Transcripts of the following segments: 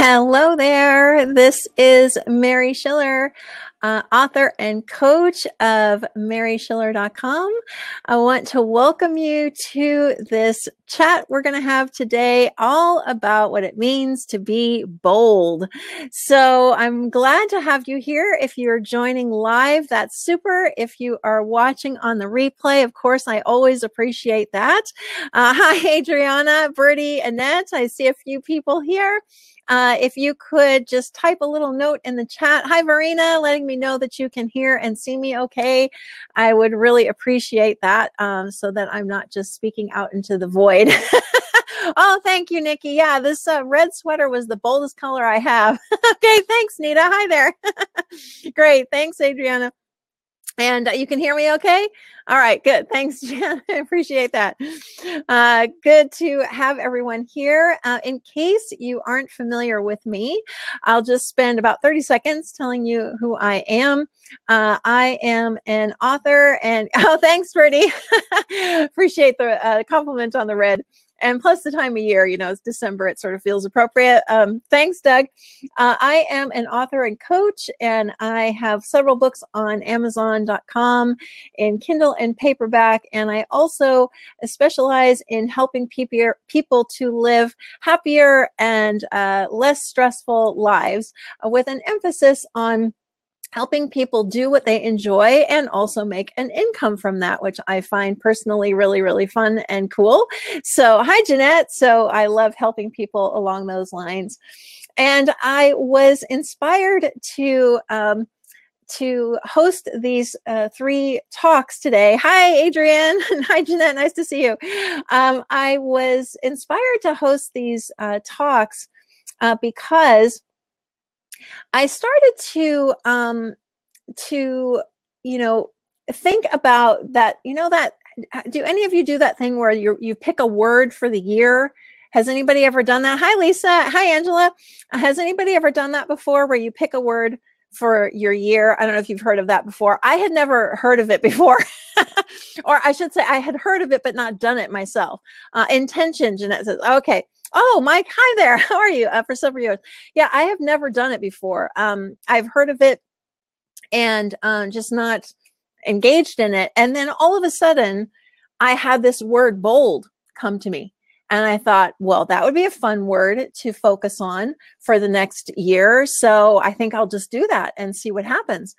Hello there. This is Mary Schiller, author and coach of maryschiller.com. I want to welcome you to this chat we're going to have today, all about what it means to be bold. So I'm glad to have you here. If you're joining live, that's super. If you are watching on the replay, of course, I always appreciate that. Hi, Adriana, Bertie, Annette. I see a few people here. If you could just type a little note in the chat. Hi, Verena, letting me know that you can hear and see me okay. I would really appreciate that so that I'm not just speaking out into the void. Oh, thank you, Nikki. Yeah, this red sweater was the boldest color I have. Okay, thanks, Nita. Hi there. Great. Thanks, Adriana. And you can hear me okay? All right, good. Thanks, Jen. I appreciate that. Good to have everyone here. In case you aren't familiar with me, I'll just spend about 30 seconds telling you who I am. I am an author and, oh, thanks, Bertie. Appreciate the compliment on the red. And plus the time of year, you know, it's December, it sort of feels appropriate. Thanks, Doug. I am an author and coach, and I have several books on Amazon.com in Kindle and paperback. And I also specialize in helping people to live happier and less stressful lives with an emphasis on helping people do what they enjoy and also make an income from that, which I find personally really, really fun and cool. So hi, Jeanette. So I love helping people along those lines. And I was inspired to host these 3 talks today. Hi, Adrienne. Hi, Jeanette. Nice to see you. I was inspired to host these talks because I started to, you know, think about that, you know, that, do any of you do that thing where you pick a word for the year? Has anybody ever done that? Hi, Lisa. Hi, Angela. Has anybody ever done that before where you pick a word for your year? I don't know if you've heard of that before. I had never heard of it before. Or I should say I had heard of it, but not done it myself. Intention, Jeanette says, okay. Oh, Mike, hi there. How are you? For several years. Yeah, I have never done it before. I've heard of it and just not engaged in it. And then all of a sudden, I had this word bold come to me. And I thought, well, that would be a fun word to focus on for the next year. So I think I'll just do that and see what happens.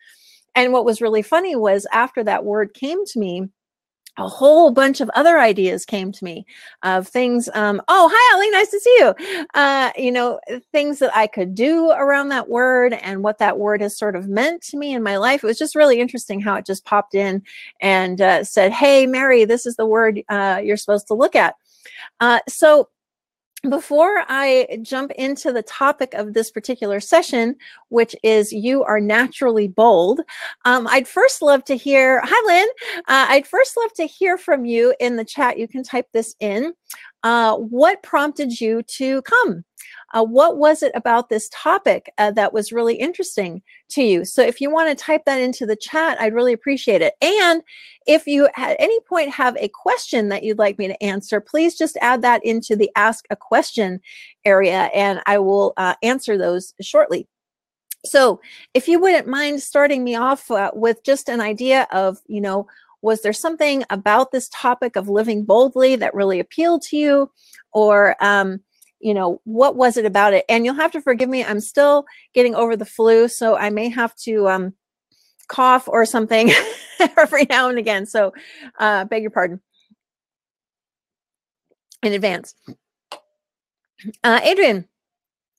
And what was really funny was after that word came to me, a whole bunch of other ideas came to me of things. Oh, hi, Ellie. Nice to see you. You know, things that I could do around that word and what that word has sort of meant to me in my life. It was just really interesting how it just popped in and said, hey, Mary, this is the word you're supposed to look at. So before I jump into the topic of this particular session, which is you are naturally bold, I'd first love to hear, hi, Lynn. I'd first love to hear from you in the chat. You can type this in. What prompted you to come? What was it about this topic that was really interesting to you? So if you want to type that into the chat, I'd really appreciate it. And if you at any point have a question that you'd like me to answer, please just add that into the Ask a Question area, and I will answer those shortly. So if you wouldn't mind starting me off with just an idea of, you know, was there something about this topic of living boldly that really appealed to you? Or you know, what was it about it? And you'll have to forgive me, I'm still getting over the flu, so I may have to cough or something every now and again. So beg your pardon in advance. Adrian,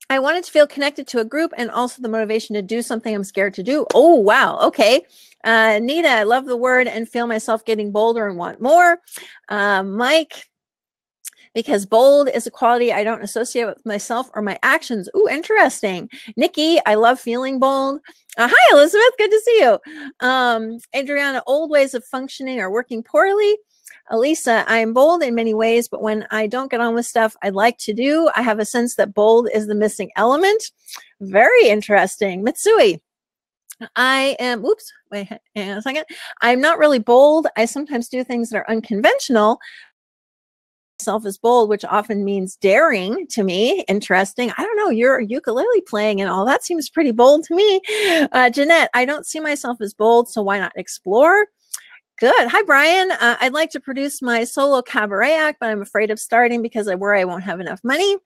I wanted to feel connected to a group and also the motivation to do something I'm scared to do. Oh, wow. Okay. Nita, I love the word and feel myself getting bolder and want more. Mike, because bold is a quality I don't associate with myself or my actions. Ooh, interesting. Nikki, I love feeling bold. Hi, Elizabeth. Good to see you. Adriana, old ways of functioning are working poorly. Elisa, I am bold in many ways, but when I don't get on with stuff I'd like to do, I have a sense that bold is the missing element. Very interesting. Mitsui, I am, oops, wait hang on a second. I'm not really bold. I sometimes do things that are unconventional, myself as bold, which often means daring to me. Interesting. I don't know. You're ukulele playing and all that seems pretty bold to me. Jeanette, I don't see myself as bold, so why not explore? Good. Hi, Brian. I'd like to produce my solo cabaret act, but I'm afraid of starting because I worry I won't have enough money.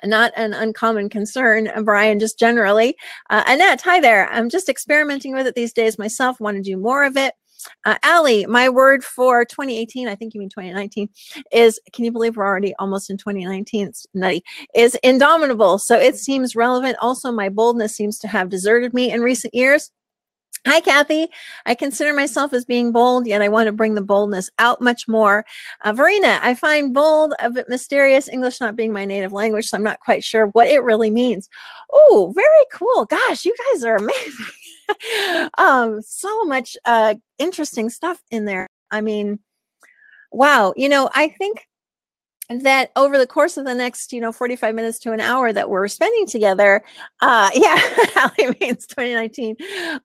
Not an uncommon concern, Brian, just generally. Annette, hi there. I'm just experimenting with it these days myself, want to do more of it. Allie, my word for 2018, I think you mean 2019, is, can you believe we're already almost in 2019? It's nutty, is indomitable. So it seems relevant. Also, my boldness seems to have deserted me in recent years. Hi, Kathy. I consider myself as being bold, yet I want to bring the boldness out much more. Verena, I find bold a bit mysterious, English not being my native language, so I'm not quite sure what it really means. Oh, very cool. Gosh, you guys are amazing. So much interesting stuff in there. I mean, wow. You know, I think that over the course of the next, 45 minutes to an hour that we're spending together, yeah, Allie means 2019.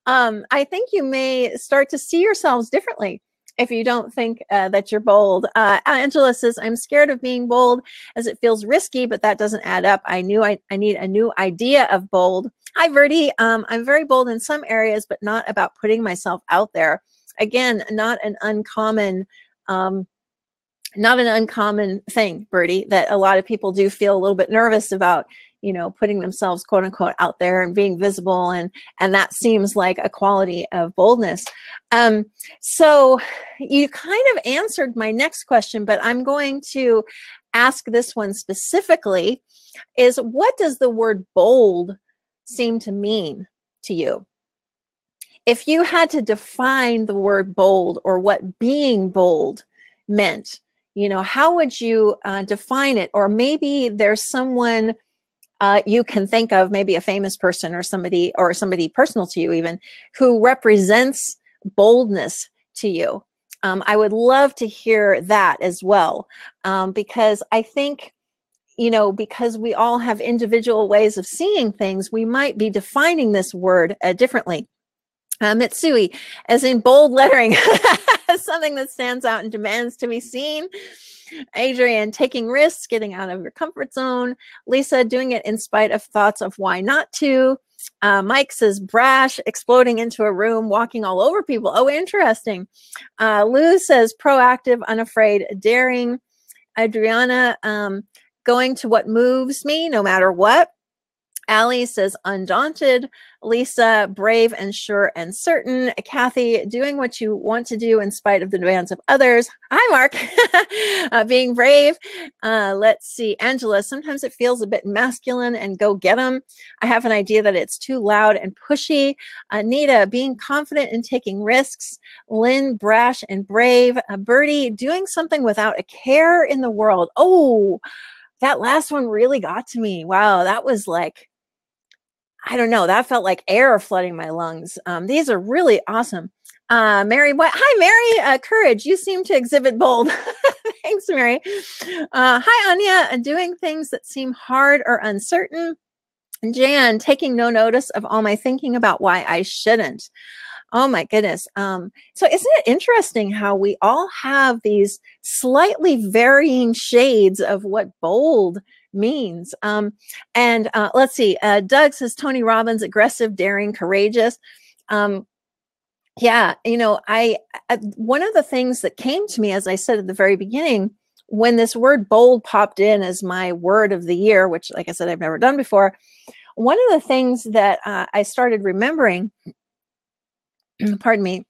I think you may start to see yourselves differently if you don't think that you're bold. Angela says, I'm scared of being bold as it feels risky, but that doesn't add up. I need a new idea of bold. Hi, Verdi. I'm very bold in some areas, but not about putting myself out there. Again, not an uncommon thing, Bertie, that a lot of people do feel a little bit nervous about, putting themselves, quote unquote, out there and being visible. And that seems like a quality of boldness. So you kind of answered my next question, but I'm going to ask this one specifically, is what does the word bold seem to mean to you? If you had to define the word bold or what being bold meant, how would you define it? Or maybe there's someone you can think of, maybe a famous person or somebody personal to you even, who represents boldness to you. I would love to hear that as well, because I think, because we all have individual ways of seeing things, we might be defining this word differently. Mitsui, as in bold lettering, something that stands out and demands to be seen. Adrian, taking risks, getting out of your comfort zone. Lisa, doing it in spite of thoughts of why not to. Mike says brash, exploding into a room, walking all over people. Oh, interesting. Lou says proactive, unafraid, daring. Adriana, going to what moves me no matter what. Allie says undaunted. Lisa, brave and sure and certain. Kathy, doing what you want to do in spite of the demands of others. Hi, Mark. Being brave. Let's see. Angela, sometimes it feels a bit masculine and go get 'em. I have an idea that it's too loud and pushy. Anita, being confident in taking risks. Lynn, brash and brave. Birdie, doing something without a care in the world. Oh, that last one really got to me. Wow, that was like, I don't know, that felt like air flooding my lungs. These are really awesome. Mary, what? Hi, Mary. Courage. You seem to exhibit bold. Thanks, Mary. Hi, Anya. Doing things that seem hard or uncertain. Jan, taking no notice of all my thinking about why I shouldn't. Oh my goodness. So isn't it interesting how we all have these slightly varying shades of what bold means? And let's see, Doug says Tony Robbins, aggressive, daring, courageous. Yeah, I one of the things that came to me, as I said at the very beginning, when this word bold popped in as my word of the year, which, like I said, I've never done before, one of the things that I started remembering, pardon me,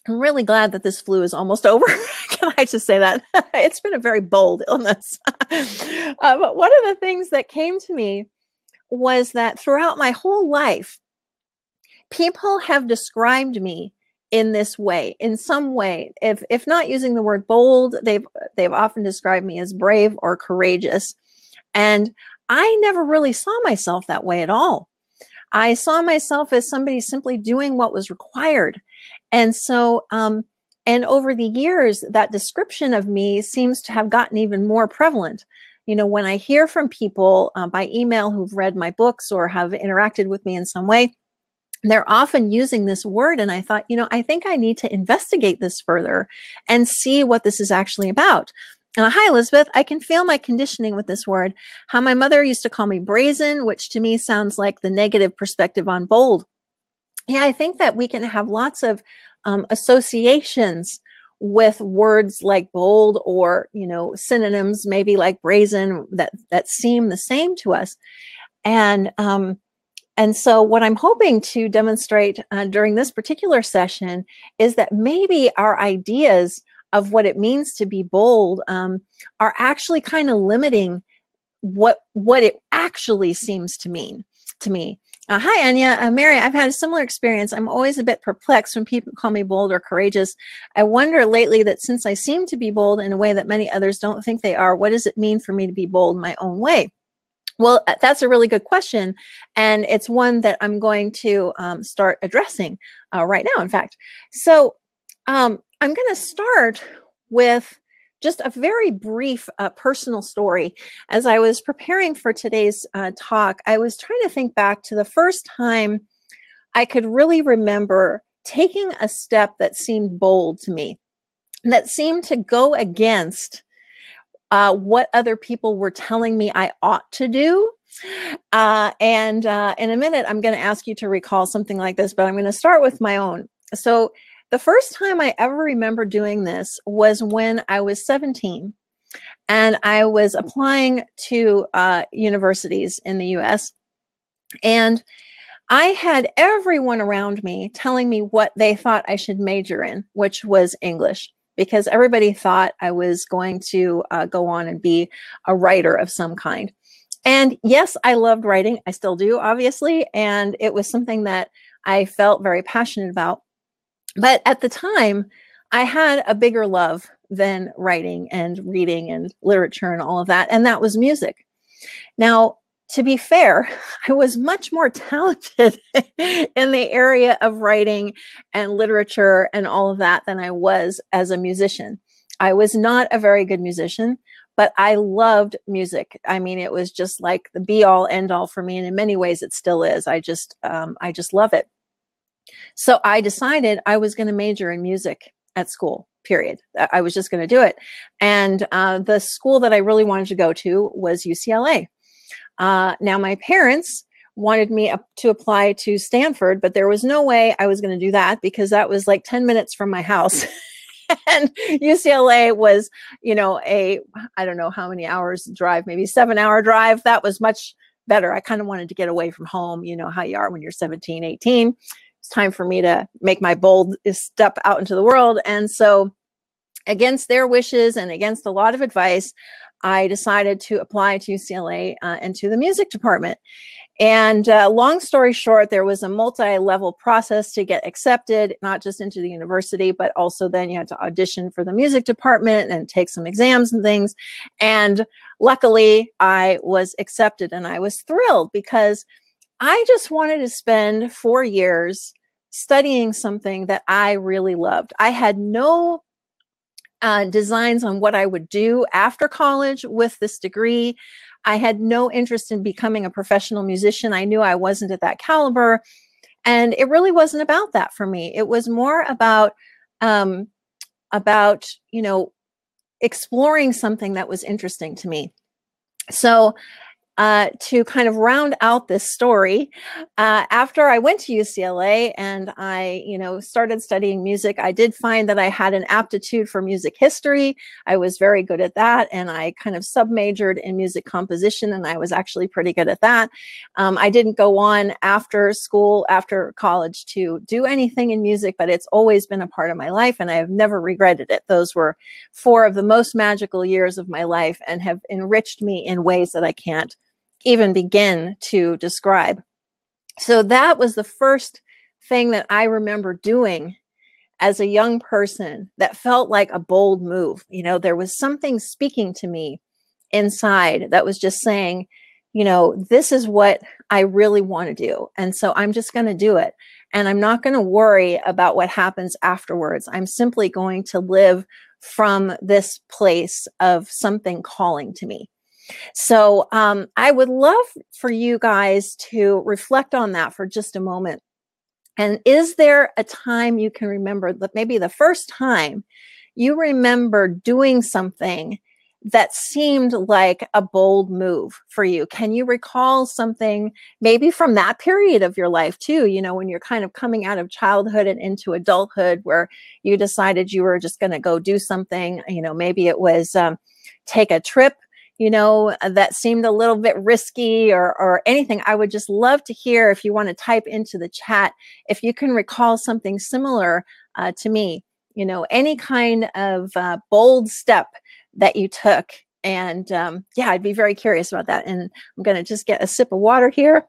I'm really glad that this flu is almost over. Can I just say that? It's been a very bold illness. But one of the things that came to me was that throughout my whole life, people have described me in this way, in some way. If not using the word bold, they've often described me as brave or courageous. And I never really saw myself that way at all. I saw myself as somebody simply doing what was required. And so, and over the years, that description of me seems to have gotten even more prevalent. When I hear from people by email who've read my books or have interacted with me in some way, they're often using this word. And I thought, I think I need to investigate this further and see what this is actually about. Hi, Elizabeth. I can feel my conditioning with this word. How my mother used to call me brazen, which to me sounds like the negative perspective on bold. Yeah, I think that we can have lots of associations with words like bold, or, you know, synonyms maybe like brazen, that seem the same to us. And so what I'm hoping to demonstrate during this particular session is that maybe our ideas of what it means to be bold are actually kind of limiting what it actually seems to mean to me. Hi, Anya. Mary, I've had a similar experience. I'm always a bit perplexed when people call me bold or courageous. I wonder lately that since I seem to be bold in a way that many others don't think they are, what does it mean for me to be bold in my own way? Well, that's a really good question, and it's one that I'm going to start addressing right now, in fact. So I'm going to start with just a very brief personal story. As I was preparing for today's talk, I was trying to think back to the first time I could really remember taking a step that seemed bold to me, that seemed to go against what other people were telling me I ought to do. And in a minute, I'm going to ask you to recall something like this, but I'm going to start with my own. So the first time I ever remember doing this was when I was 17, and I was applying to universities in the US. And I had everyone around me telling me what they thought I should major in, which was English, because everybody thought I was going to go on and be a writer of some kind. And yes, I loved writing. I still do, obviously. And it was something that I felt very passionate about. But at the time, I had a bigger love than writing and reading and literature and all of that, and that was music. Now, to be fair, I was much more talented in the area of writing and literature and all of that than I was as a musician. I was not a very good musician, but I loved music. I mean, it was just like the be all end all for me. And in many ways it still is. I just love it. So I decided I was going to major in music at school, period. I was just going to do it. And the school that I really wanted to go to was UCLA. Now, my parents wanted me to apply to Stanford, but there was no way I was going to do that because that was like 10 minutes from my house. And UCLA was, you know, I don't know how many hours drive, maybe 7-hour drive. That was much better. I kind of wanted to get away from home. You know how you are when you're 17, 18. It's time for me to make my bold step out into the world. And so against their wishes and against a lot of advice, I decided to apply to UCLA and to the music department. And long story short, there was a multi-level process to get accepted, not just into the university, but also then you had to audition for the music department and take some exams and things. And luckily, I was accepted, and I was thrilled because I just wanted to spend 4 years studying something that I really loved. I had no designs on what I would do after college with this degree. I had no interest in becoming a professional musician. I knew I wasn't at that caliber, and it really wasn't about that for me. It was more about you know, exploring something that was interesting to me. So to kind of round out this story, after I went to UCLA and I, you know, started studying music, I did find that I had an aptitude for music history. I was very good at that, and I kind of sub-majored in music composition, and I was actually pretty good at that. I didn't go on after school, after college, to do anything in music, but it's always been a part of my life, and I have never regretted it. Those were 4 of the most magical years of my life and have enriched me in ways that I can't even begin to describe. So that was the first thing that I remember doing as a young person that felt like a bold move. You know, there was something speaking to me inside that was just saying, you know, this is what I really want to do. And so I'm just going to do it. And I'm not going to worry about what happens afterwards. I'm simply going to live from this place of something calling to me. So I would love for you guys to reflect on that for just a moment. And is there a time you can remember that maybe the first time you remember doing something that seemed like a bold move for you? Can you recall something maybe from that period of your life too, when you're kind of coming out of childhood and into adulthood, where you decided you were just going to go do something? Maybe it was take a trip, that seemed a little bit risky, or anything. I would just love to hear, if you want to type into the chat, if you can recall something similar to me, any kind of bold step that you took. And yeah, I'd be very curious about that. And I'm going to just get a sip of water here.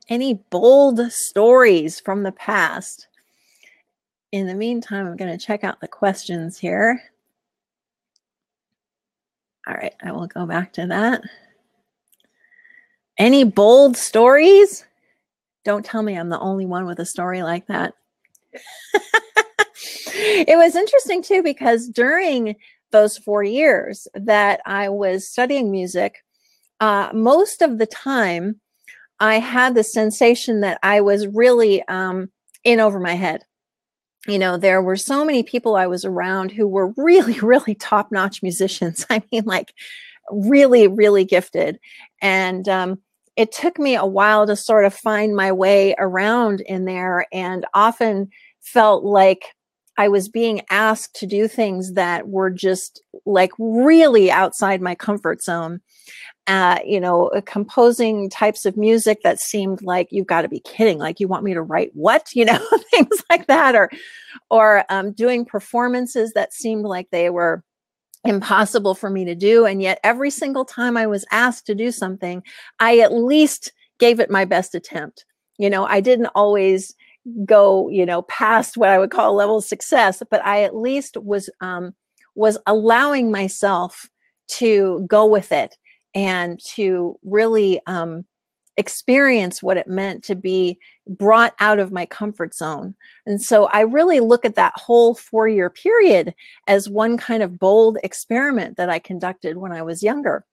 Any bold stories from the past? In the meantime, I'm going to check out the questions here. All right, I will go back to that. Any bold stories? Don't tell me I'm the only one with a story like that. It was interesting too, because during those 4 years that I was studying music, most of the time I had the sensation that I was really in over my head. There were so many people I was around who were really, really top-notch musicians. I mean, like really, really gifted. And it took me a while to sort of find my way around in there, and often felt like I was being asked to do things that were just like really outside my comfort zone. Composing types of music that seemed like, you've got to be kidding. Like, you want me to write what, things like that, or doing performances that seemed like they were impossible for me to do. And yet every single time I was asked to do something, I at least gave it my best attempt. I didn't always go, past what I would call a level of success, but I at least was allowing myself to go with it and to really experience what it meant to be brought out of my comfort zone. And so I really look at that whole 4-year period as one kind of bold experiment that I conducted when I was younger.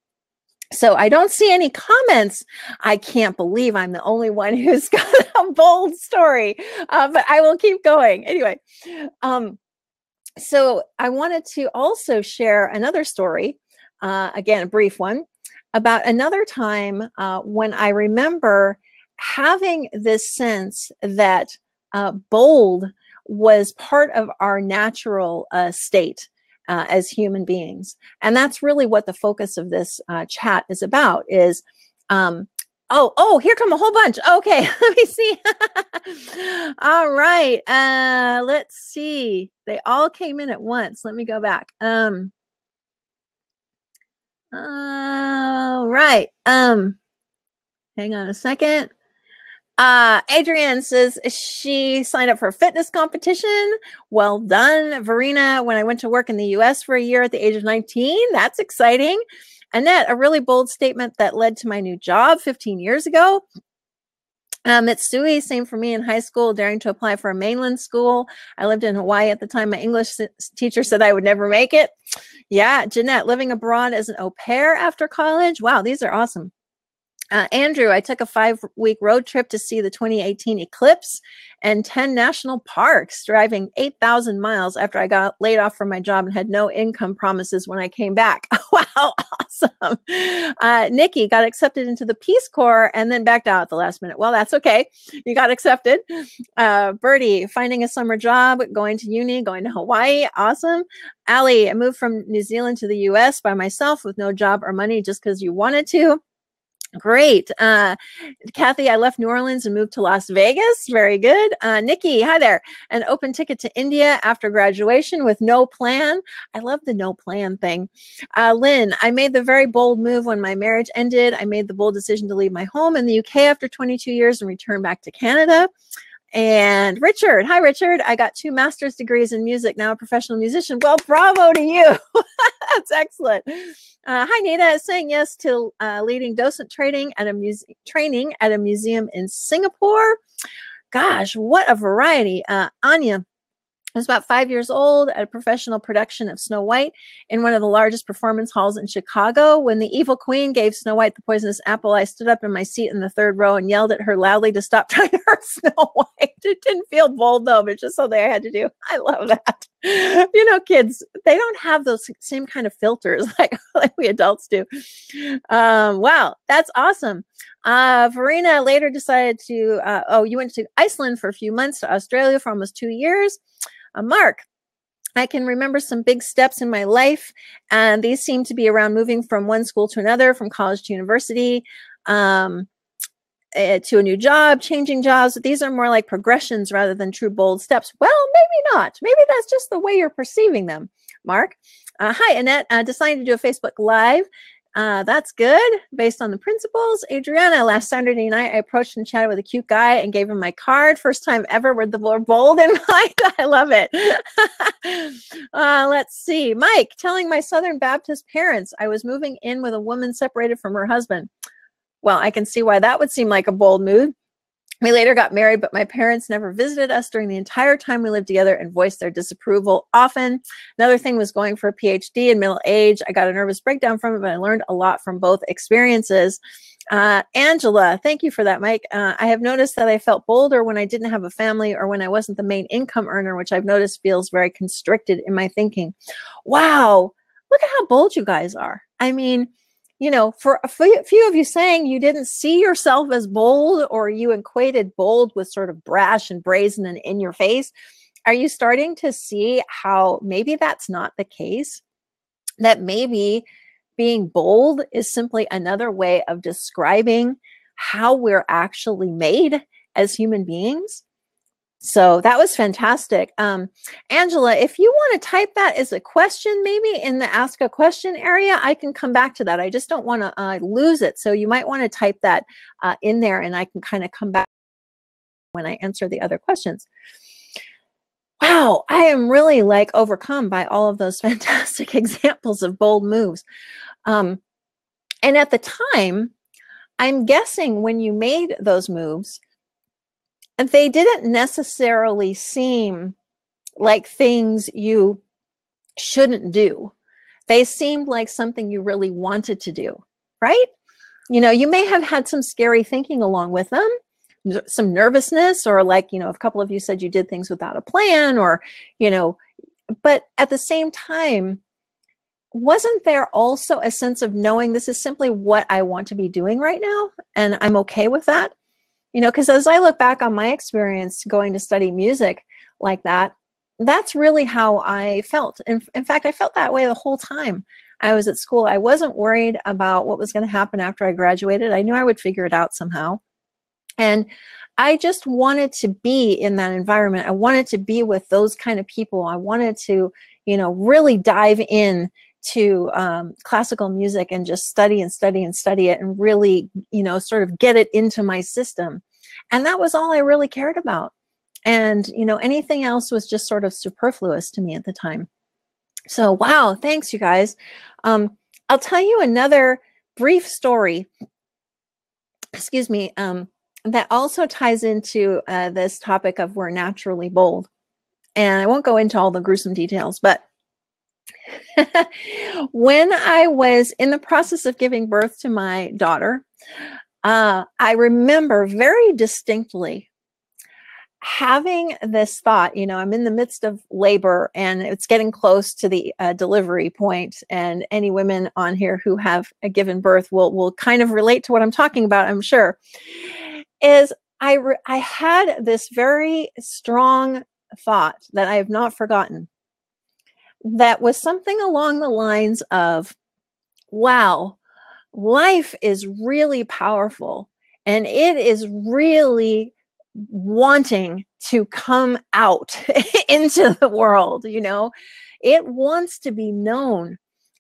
So I don't see any comments. I can't believe I'm the only one who's got a bold story, but I will keep going. Anyway, so I wanted to also share another story, again, a brief one, about another time when I remember having this sense that bold was part of our natural state as human beings. And that's really what the focus of this chat is about, is, oh, here come a whole bunch. Okay, let me see. All right, let's see. They all came in at once. Let me go back. All right. Hang on a second. Adrienne says she signed up for a fitness competition. Well done, Verena. When I went to work in the US for a year at the age of 19, that's exciting. Annette, a really bold statement that led to my new job 15 years ago. Mitsui, same for me in high school, daring to apply for a mainland school. I lived in Hawaii at the time. My English teacher said I would never make it. Yeah, Jeanette, living abroad as an au pair after college. Wow, these are awesome. Andrew, I took a 5-week road trip to see the 2018 eclipse and 10 national parks, driving 8,000 miles after I got laid off from my job and had no income promises when I came back. Wow, awesome. Nikki got accepted into the Peace Corps and then backed out at the last minute. Well, that's okay. You got accepted. Birdie, finding a summer job, going to uni, going to Hawaii. Awesome. Allie, I moved from New Zealand to the US by myself with no job or money just because you wanted to. Great. Kathy, I left New Orleans and moved to Las Vegas. Very good. Nikki, hi there. An open ticket to India after graduation with no plan. I love the no plan thing. Lynn, I made the very bold move when my marriage ended. I made the bold decision to leave my home in the UK after 22 years and return back to Canada. And Richard, hi Richard, I got 2 master's degrees in music, now a professional musician. Well, bravo to you. That's excellent. Hi Nita, saying yes to leading docent training at a museum in Singapore. Gosh, what a variety. Anya, I was about 5 years old at a professional production of Snow White in one of the largest performance halls in Chicago. When the evil queen gave Snow White the poisonous apple, I stood up in my seat in the third row and yelled at her loudly to stop trying to hurt Snow White. It didn't feel bold, though, but it's just something I had to do. I love that. You know, kids, they don't have those same kind of filters like we adults do. Wow, that's awesome. Verena later decided to, you went to Iceland for a few months, to Australia for almost 2 years. Mark, I can remember some big steps in my life, and these seem to be around moving from one school to another, from college to university, to a new job, changing jobs. These are more like progressions rather than true bold steps. Well, maybe not. Maybe that's just the way you're perceiving them, Mark. Hi, Annette. Deciding to do a Facebook Live. That's good, based on the principles. Adriana, last Saturday night, I approached and chatted with a cute guy and gave him my card. First time ever with the word bold in mind. I love it. Let's see. Mike, telling my Southern Baptist parents I was moving in with a woman separated from her husband. Well, I can see why that would seem like a bold move. We later got married, but my parents never visited us during the entire time we lived together and voiced their disapproval often. Another thing was going for a PhD in middle age. I got a nervous breakdown from it, but I learned a lot from both experiences. Angela, thank you for that, Mike. I have noticed that I felt bolder when I didn't have a family or when I wasn't the main income earner, which I've noticed feels very constricted in my thinking. Wow, look at how bold you guys are. I mean, you know, for a few of you saying you didn't see yourself as bold, or you equated bold with sort of brash and brazen and in your face, are you starting to see how maybe that's not the case? That maybe being bold is simply another way of describing how we're actually made as human beings? So that was fantastic. Angela, if you want to type that as a question, maybe in the ask a question area, I can come back to that. I just don't want to lose it. So you might want to type that in there, and I can kind of come back when I answer the other questions. Wow, I am really like overcome by all of those fantastic examples of bold moves. And at the time, I'm guessing when you made those moves, they didn't necessarily seem like things you shouldn't do. They seemed like something you really wanted to do, right? You know, you may have had some scary thinking along with them, some nervousness, or like, you know, a couple of you said you did things without a plan, or, you know, but at the same time, wasn't there also a sense of knowing this is simply what I want to be doing right now, and I'm okay with that? You know, because as I look back on my experience going to study music like that, that's really how I felt. In fact, I felt that way the whole time I was at school. I wasn't worried about what was going to happen after I graduated. I knew I would figure it out somehow. And I just wanted to be in that environment. I wanted to be with those kind of people. I wanted to, you know, really dive in to classical music and just study and study and study it, and really, you know, sort of get it into my system. And that was all I really cared about. And, you know, anything else was just sort of superfluous to me at the time. So, wow, thanks, you guys. I'll tell you another brief story, excuse me, that also ties into this topic of we're naturally bold. And I won't go into all the gruesome details, but when I was in the process of giving birth to my daughter, I remember very distinctly having this thought, you know, I'm in the midst of labor and it's getting close to the delivery point, and any women on here who have given birth will kind of relate to what I'm talking about, I'm sure. Is I had this very strong thought that I have not forgotten, that was something along the lines of, wow, life is really powerful, and it is really wanting to come out into the world. You know, it wants to be known.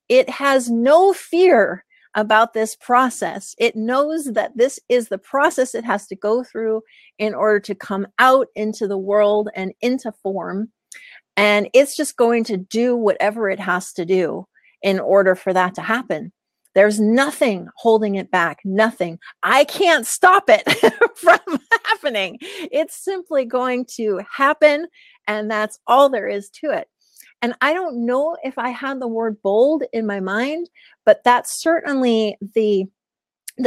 It has no fear about this process. It knows that this is the process it has to go through in order to come out into the world and into form. And it's just going to do whatever it has to do in order for that to happen. There's nothing holding it back, nothing. I can't stop it from happening. It's simply going to happen, and that's all there is to it. And I don't know if I had the word bold in my mind, but that's certainly the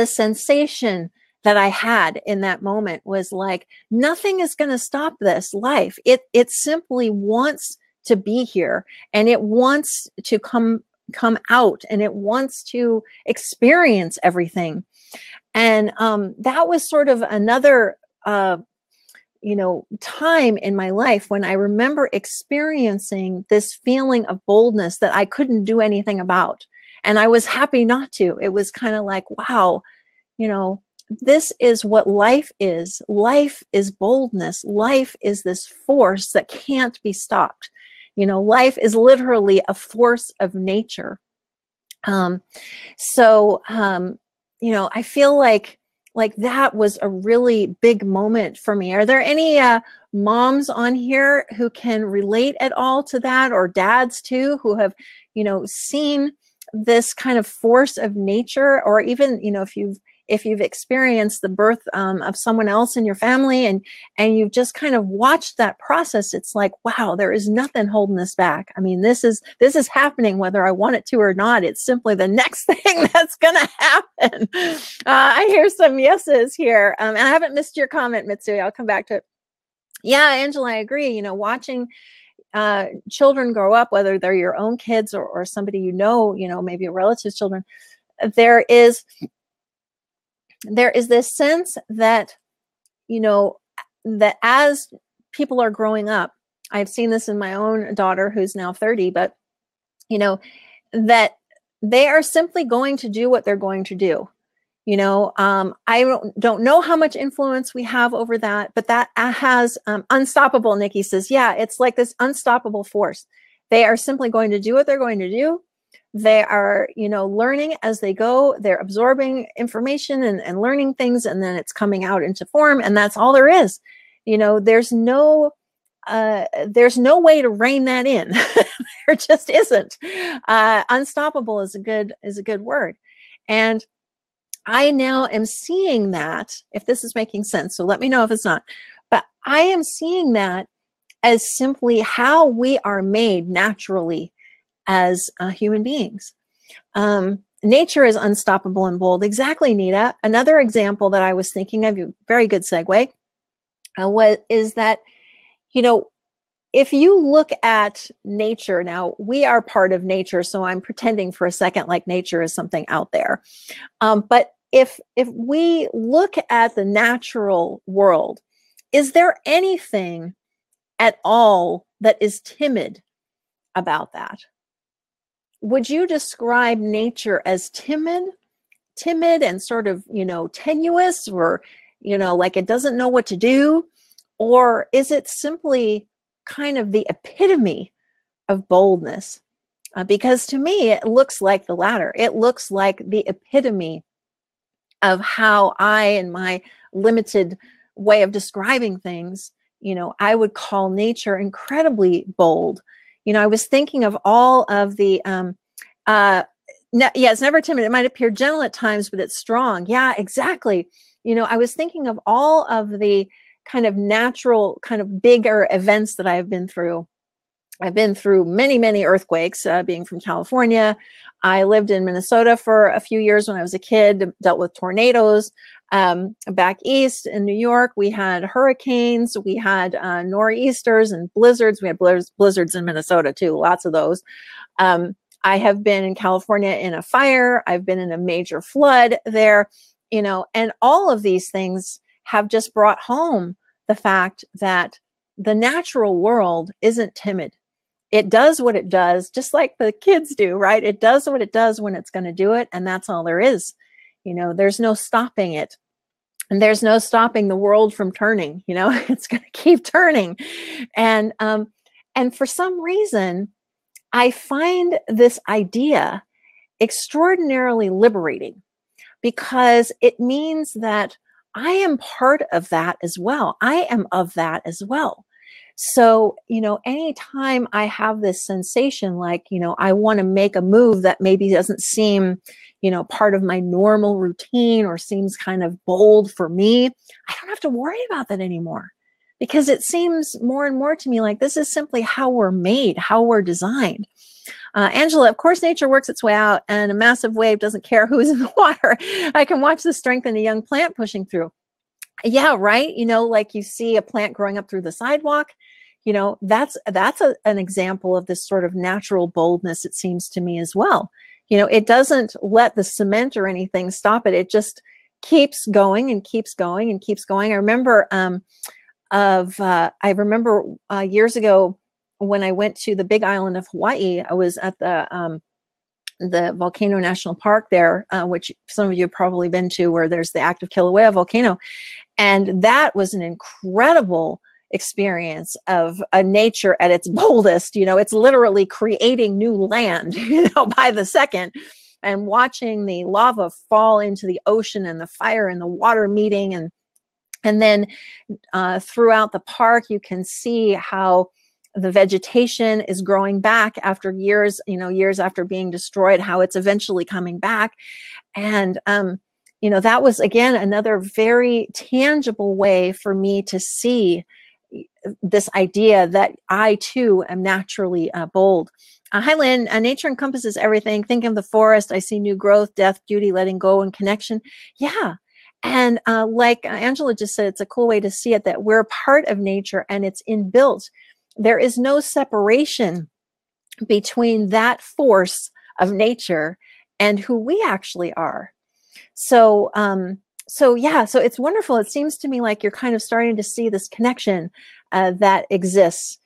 sensation that I had in that moment was like, nothing is going to stop this life. It simply wants to be here, and it wants to come out, and it wants to experience everything. And that was sort of another time in my life when I remember experiencing this feeling of boldness that I couldn't do anything about. And I was happy not to. It was kind of like, wow, this is what life is. Life is boldness. Life is this force that can't be stopped. Life is literally a force of nature. I feel like that was a really big moment for me. Are there any moms on here who can relate at all to that, or dads too, who have, seen this kind of force of nature, or even, if you've experienced the birth of someone else in your family, and you've just kind of watched that process, it's like, wow, there is nothing holding this back. I mean, this is happening whether I want it to or not. It's simply the next thing that's going to happen. I hear some yeses here. And I haven't missed your comment, Mitsui. I'll come back to it. Yeah, Angela, I agree. Watching children grow up, whether they're your own kids or somebody maybe a relative's children, there is this sense that, that as people are growing up, I've seen this in my own daughter who's now 30, but, that they are simply going to do what they're going to do. I don't know how much influence we have over that, but that has unstoppable, Nikki says, yeah, it's like this unstoppable force. They are simply going to do what they're going to do. They are, learning as they go. They're absorbing information and learning things, and then it's coming out into form, and that's all there is. There's no way to rein that in. There just isn't. Unstoppable is a good word, and I now am seeing that, if this is making sense. So let me know if it's not. But I am seeing that as simply how we are made naturally as human beings. Nature is unstoppable and bold. Exactly, Nita. Another example that I was thinking of, very good segue, is that, if you look at nature, now we are part of nature, so I'm pretending for a second like nature is something out there. But if we look at the natural world, is there anything at all that is timid about that? Would you describe nature as timid and sort of, tenuous, or, like it doesn't know what to do? Or is it simply kind of the epitome of boldness? Because to me, it looks like the latter. It looks like the epitome of how I, in my limited way of describing things, I would call nature incredibly bold. I was thinking of all of the, it's never timid. It might appear gentle at times, but it's strong. Yeah, exactly. I was thinking of all of the kind of natural, kind of bigger events that I've been through. I've been through many, many earthquakes, being from California. I lived in Minnesota for a few years when I was a kid, dealt with tornadoes. Back east in New York, we had hurricanes, we had nor'easters and blizzards. We had blizzards in Minnesota too, lots of those. I have been in California in a fire. I've been in a major flood there, and all of these things have just brought home the fact that the natural world isn't timid. It does what it does, just like the kids do, right? It does what it does when it's going to do it, and that's all there is. There's no stopping it. And there's no stopping the world from turning. It's going to keep turning. And for some reason, I find this idea extraordinarily liberating, because it means that I am part of that as well. I am of that as well. So, you know, anytime I have this sensation like, you know, I want to make a move that maybe doesn't seem, you know, part of my normal routine or seems kind of bold for me, I don't have to worry about that anymore, because it seems more and more to me like this is simply how we're made, how we're designed. Angela, of course, nature works its way out, and a massive wave doesn't care who's in the water. I can watch the strength in a young plant pushing through. Yeah, right. You know, like you see a plant growing up through the sidewalk. You know, that's an example of this sort of natural boldness, it seems to me as well. You know, it doesn't let the cement or anything stop it. It just keeps going and keeps going and keeps going. I remember years ago when I went to the Big Island of Hawaii. I was at the Volcano National Park there, which some of you have probably been to, where there's the active Kilauea volcano. And that was an incredible experience of a nature at its boldest. You know, it's literally creating new land, you know, by the second, and watching the lava fall into the ocean and the fire and the water meeting. And then throughout the park, you can see how the vegetation is growing back after years, you know, years after being destroyed, how it's eventually coming back. And, you know, that was, again, another very tangible way for me to see this idea that I too am naturally bold. Hi, Lynn. Nature encompasses everything. Think of the forest. I see new growth, death, beauty, letting go, and connection. Yeah. And like Angela just said, it's a cool way to see it, that we're part of nature and it's inbuilt. There is no separation between that force of nature and who we actually are. So, so it's wonderful. It seems to me like you're kind of starting to see this connection that exists.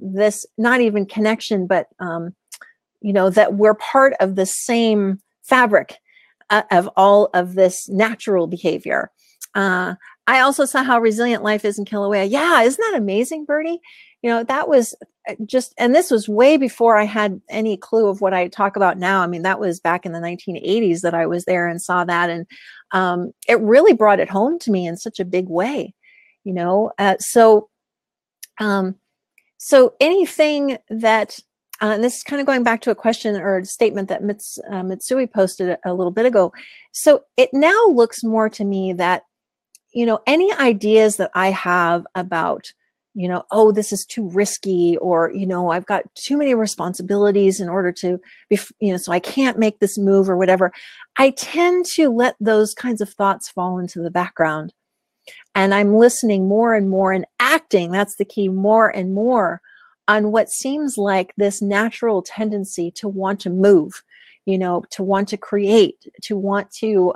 This not even connection, but you know, that we're part of the same fabric of all of this natural behavior. I also saw how resilient life is in Kilauea. Yeah, isn't that amazing, Bertie? You know, that was just, and this was way before I had any clue of what I talk about now. I mean, that was back in the 1980s that I was there and saw that. And it really brought it home to me in such a big way, you know? So anything that, and this is kind of going back to a question or a statement that Mitsui posted a little bit ago. So it now looks more to me that, you know, any ideas that I have about, you know, oh, this is too risky, or, you know, I've got too many responsibilities in order to be, you know, so I can't make this move or whatever. I tend to let those kinds of thoughts fall into the background. And I'm listening more and more and acting, that's the key, more and more on what seems like this natural tendency to want to move, you know, to want to create, to want to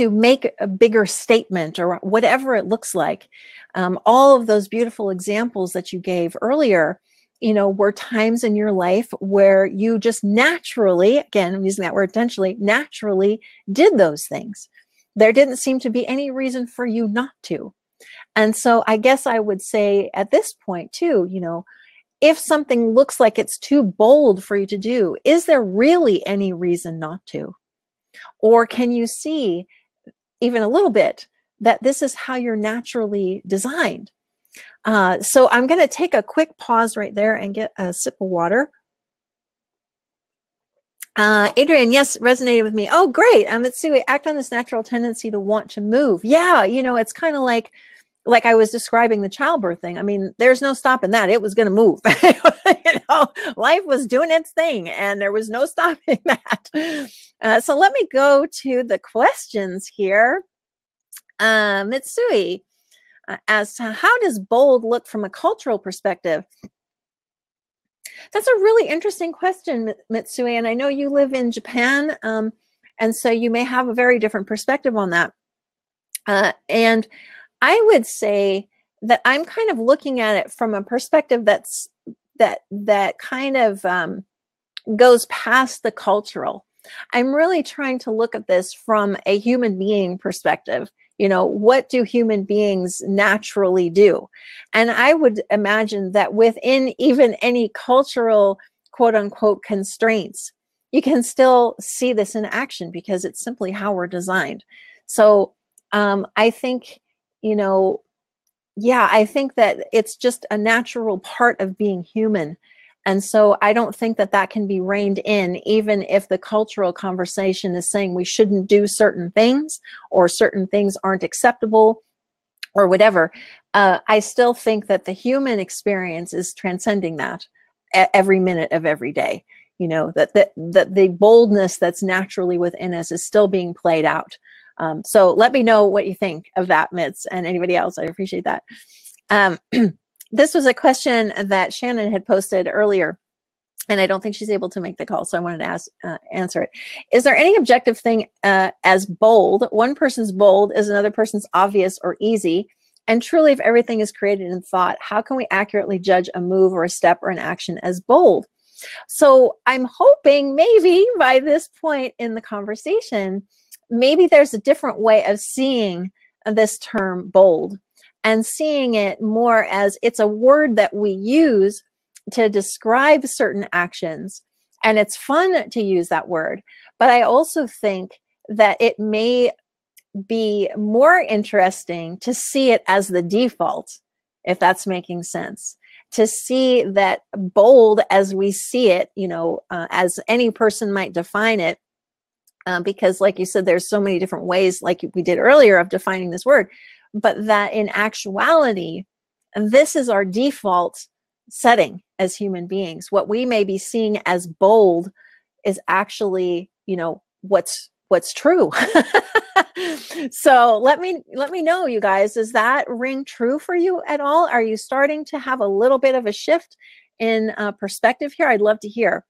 make a bigger statement or whatever it looks like. All of those beautiful examples that you gave earlier, you know, were times in your life where you just naturally, again, I'm using that word intentionally, naturally did those things. There didn't seem to be any reason for you not to. And so I guess I would say at this point too, you know, if something looks like it's too bold for you to do, is there really any reason not to? Or can you see even a little bit that this is how you're naturally designed? So I'm going to take a quick pause right there and get a sip of water. Adrian, yes, resonated with me. Oh, great. Let's see, we act on this natural tendency to want to move. Yeah, you know, it's kind of like I was describing the childbirth thing. I mean, there's no stopping that. It was going to move. You know, life was doing its thing and there was no stopping that. So let me go to the questions here. Mitsui, as to how does bold look from a cultural perspective? That's a really interesting question, Mitsui. And I know you live in Japan, and so you may have a very different perspective on that. And I would say that I'm kind of looking at it from a perspective that kind of goes past the cultural. I'm really trying to look at this from a human being perspective. You know, what do human beings naturally do? And I would imagine that within even any cultural, quote unquote, constraints, you can still see this in action because it's simply how we're designed. So I think, you know, Yeah, I think that it's just a natural part of being human. And so I don't think that that can be reined in, even if the cultural conversation is saying we shouldn't do certain things or certain things aren't acceptable or whatever. I still think that the human experience is transcending that every minute of every day. You know, that the boldness that's naturally within us is still being played out. So let me know what you think of that, Mitz, and anybody else. I appreciate that. This was a question that Shannon had posted earlier, and I don't think she's able to make the call, so I wanted to answer it. Is there any objective thing as bold? One person's bold is another person's obvious or easy. And truly, if everything is created in thought, how can we accurately judge a move or a step or an action as bold? So I'm hoping maybe by this point in the conversation, maybe there's a different way of seeing this term bold and seeing it more as it's a word that we use to describe certain actions. And it's fun to use that word. But I also think that it may be more interesting to see it as the default, if that's making sense. To see that bold as we see it, you know, as any person might define it, because like you said, there's so many different ways, like we did earlier, of defining this word, but that in actuality, this is our default setting as human beings. What we may be seeing as bold is actually, you know, what's true. So let me know, you guys, does that ring true for you at all? Are you starting to have a little bit of a shift in perspective here? I'd love to hear.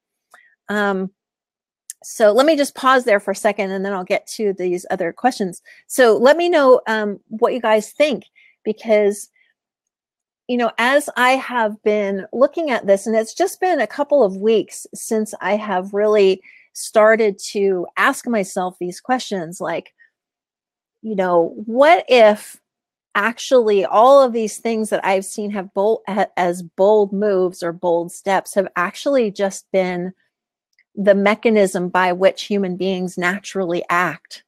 So let me just pause there for a second, and then I'll get to these other questions. So let me know what you guys think, because, you know, as I have been looking at this, and it's just been a couple of weeks since I have really started to ask myself these questions, like, you know, what if actually all of these things that I've seen have as bold moves or bold steps have actually just been the mechanism by which human beings naturally act?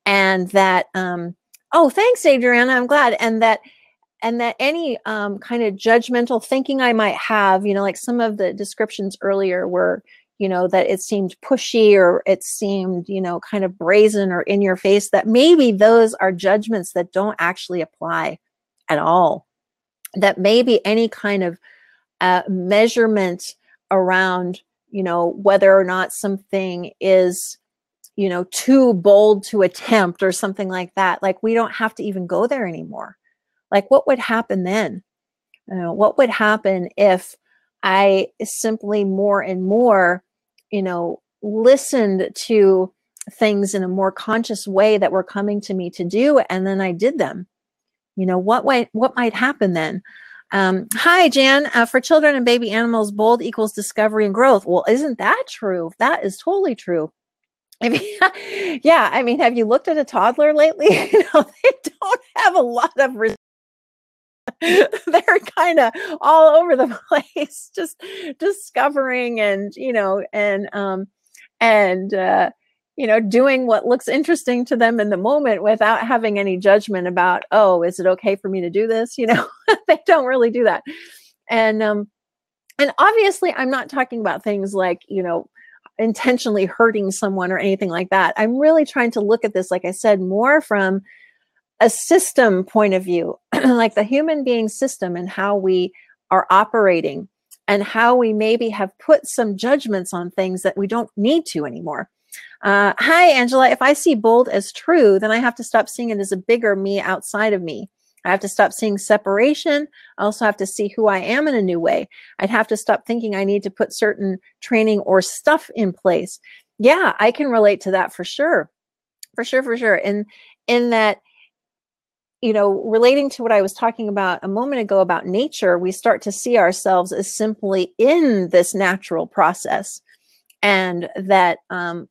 And that, oh, thanks, Adriana, I'm glad. And that any kind of judgmental thinking I might have, you know, like some of the descriptions earlier were, you know, that it seemed pushy or it seemed, you know, kind of brazen or in your face, that maybe those are judgments that don't actually apply at all. That maybe any kind of measurement around, you know, whether or not something is, you know, too bold to attempt or something like that, like we don't have to even go there anymore. Like, what would happen then? What would happen if I simply more and more, you know, listened to things in a more conscious way that were coming to me to do, and then I did them? You know, what might happen then? Hi, Jan. For children and baby animals, bold equals discovery and growth. Well, isn't that true? That is totally true. I mean, yeah, I mean, have you looked at a toddler lately? You know, they don't have a lot of they're kind of all over the place, just discovering and, you know, and you know, doing what looks interesting to them in the moment without having any judgment about, oh, is it okay for me to do this? You know, they don't really do that. And obviously I'm not talking about things like, you know, intentionally hurting someone or anything like that. I'm really trying to look at this, like I said, more from a system point of view, like the human being system and how we are operating and how we maybe have put some judgments on things that we don't need to anymore. Hi, Angela. If I see bold as true, then I have to stop seeing it as a bigger me outside of me. I have to stop seeing separation. I also have to see who I am in a new way. I'd have to stop thinking I need to put certain training or stuff in place. Yeah, I can relate to that for sure. For sure. And in that, you know, relating to what I was talking about a moment ago about nature, we start to see ourselves as simply in this natural process, and that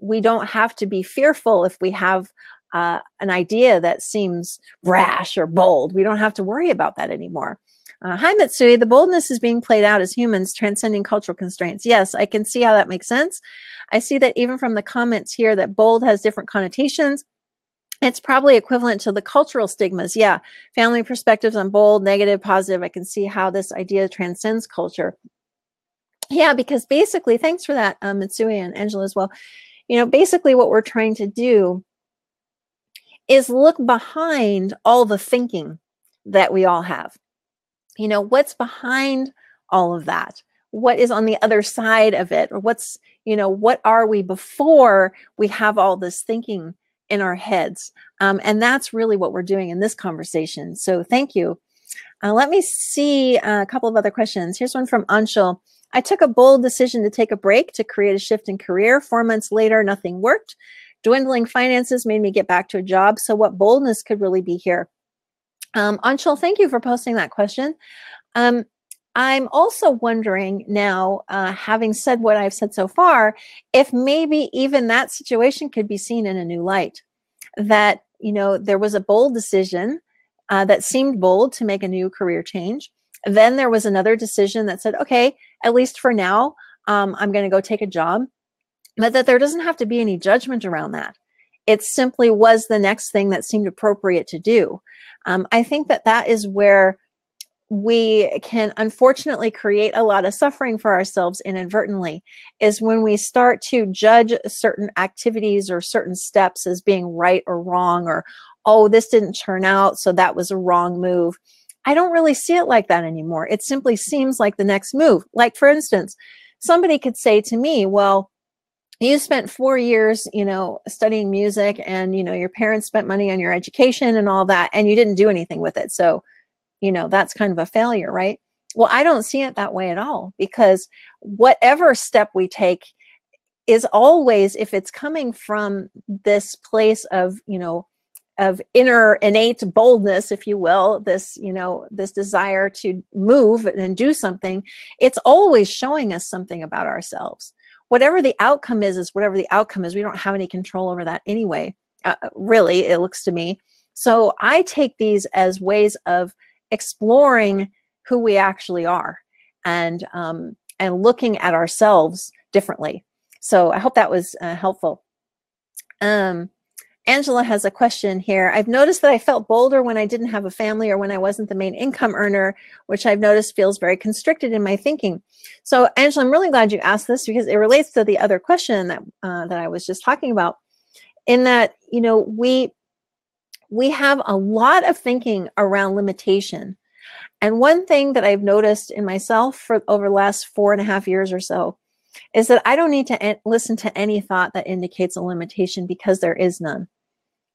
we don't have to be fearful if we have an idea that seems rash or bold. We don't have to worry about that anymore. Hi, Mitsui. The boldness is being played out as humans transcending cultural constraints. Yes, I can see how that makes sense. I see that even from the comments here that bold has different connotations. It's probably equivalent to the cultural stigmas. Yeah, family perspectives on bold, negative, positive. I can see how this idea transcends culture. Yeah, because basically, thanks for that, Mitsui and Angela as well. You know, basically what we're trying to do is look behind all the thinking that we all have. You know, what's behind all of that? What is on the other side of it? Or what's, you know, what are we before we have all this thinking in our heads? And that's really what we're doing in this conversation. So thank you. Let me see a couple of other questions. Here's one from Anshul. I took a bold decision to take a break to create a shift in career. 4 months later, nothing worked. Dwindling finances made me get back to a job. So what boldness could really be here? Anshul, thank you for posting that question. I'm also wondering now, having said what I've said so far, if maybe even that situation could be seen in a new light. That, you know, there was a bold decision that seemed bold to make a new career change. Then there was another decision that said, okay, at least for now, I'm going to go take a job. But that there doesn't have to be any judgment around that. It simply was the next thing that seemed appropriate to do. I think that that is where we can unfortunately create a lot of suffering for ourselves inadvertently, is when we start to judge certain activities or certain steps as being right or wrong, or, oh, this didn't turn out, so that was a wrong move. I don't really see it like that anymore. It simply seems like the next move. Like, for instance, somebody could say to me, well, you spent 4 years, you know, studying music, and, you know, your parents spent money on your education and all that, and you didn't do anything with it. So, you know, that's kind of a failure, right? Well, I don't see it that way at all, because whatever step we take is always, if it's coming from this place of, you know, of inner innate boldness, if you will, this, you know, this desire to move and do something, it's always showing us something about ourselves. Whatever the outcome is whatever the outcome is. We don't have any control over that anyway, really, it looks to me. So I take these as ways of exploring who we actually are, and looking at ourselves differently. So I hope that was helpful. Angela has a question here. I've noticed that I felt bolder when I didn't have a family or when I wasn't the main income earner, which I've noticed feels very constricted in my thinking. So Angela, I'm really glad you asked this, because it relates to the other question that that I was just talking about, in that, you know, we have a lot of thinking around limitation. And one thing that I've noticed in myself for over the last 4.5 years or so is that I don't need to listen to any thought that indicates a limitation, because there is none.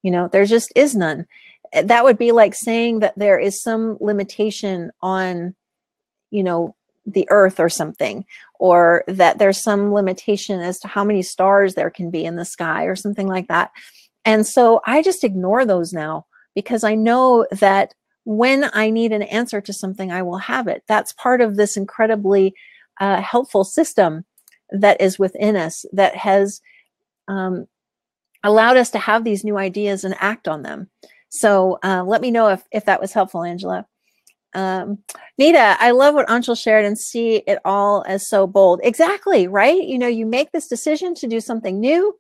You know, there just is none. That would be like saying that there is some limitation on, you know, the earth or something, or that there's some limitation as to how many stars there can be in the sky or something like that. And so I just ignore those now, because I know that when I need an answer to something, I will have it. That's part of this incredibly helpful system that is within us, that has allowed us to have these new ideas and act on them. So let me know if that was helpful, Angela. Nita, I love what Anshul shared, and see it all as so bold. Exactly, right? You know, you make this decision to do something new,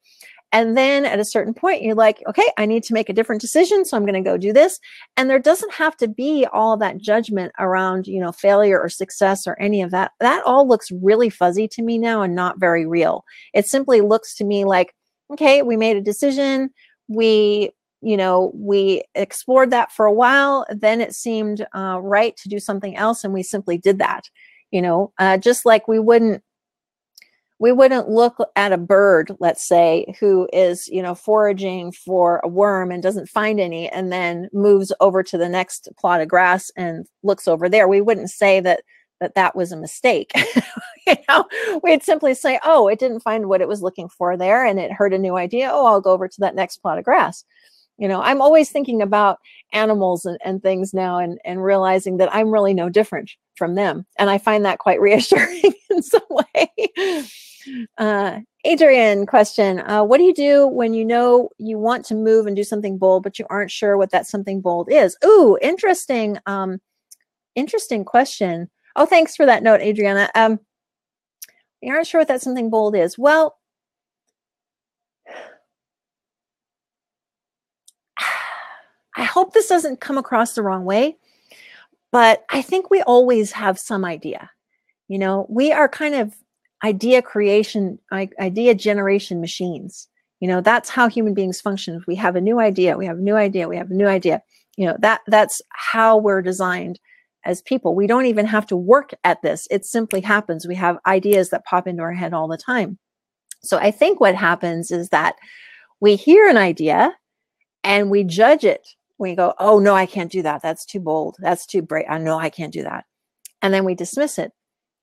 and then at a certain point, you're like, okay, I need to make a different decision, so I'm going to go do this. And there doesn't have to be all that judgment around, you know, failure or success or any of that. That all looks really fuzzy to me now and not very real. It simply looks to me like, okay, we made a decision. We, you know, we explored that for a while. Then it seemed right to do something else, and we simply did that. You know, just like we wouldn't look at a bird, let's say, who is, you know, foraging for a worm and doesn't find any, and then moves over to the next plot of grass and looks over there. We wouldn't say that was a mistake. You know, we'd simply say, oh, it didn't find what it was looking for there, and it heard a new idea. Oh, I'll go over to that next plot of grass. You know, I'm always thinking about animals and things now, and realizing that I'm really no different from them. And I find that quite reassuring in some way. Adrian question, what do you do when you know you want to move and do something bold, but you aren't sure what that something bold is? Ooh, interesting. Interesting question. Oh, thanks for that note, Adriana. You aren't sure what that something bold is. Well, I hope this doesn't come across the wrong way, but I think we always have some idea. You know, we are kind of idea creation, idea generation machines. You know, that's how human beings function. If we have a new idea, we have a new idea, we have a new idea. You know, that's how we're designed as people. We don't even have to work at this. It simply happens. We have ideas that pop into our head all the time. So I think what happens is that we hear an idea and we judge it. We go, oh, no, I can't do that. That's too bold. That's too brave. I know I can't do that. And then we dismiss it.